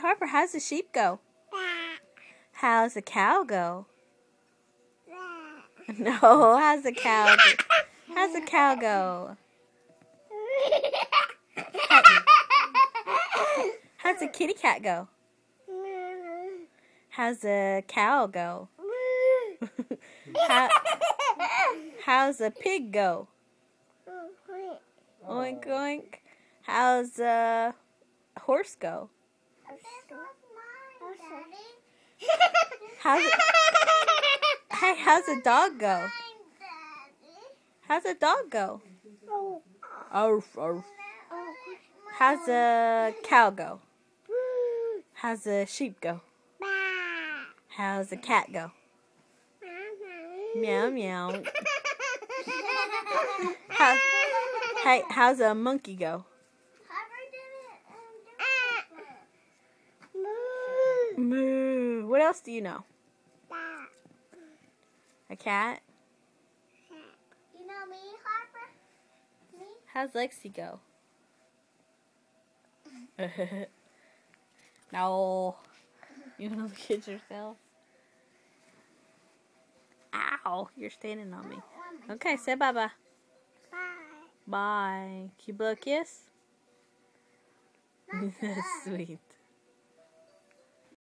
Harper, how's the sheep go? How's the cow go? No, how's the cow go? How's the cow go? How's the kitty cat go? How's the cow go? How's the pig go? Oink oink. How's the horse go? How's the dog go? How's the dog go? Arf, arf. How's the cow go? How's the sheep go? How's the cat go? Meow meow. How's a monkey go? Moo. What else do you know? A cat? You know me, Harper? Me? How's Lexi go? No. You want to look at yourself? Ow. You're standing on me. Okay, say bye-bye. Bye. Bye. Can you blow a kiss? That's sweet.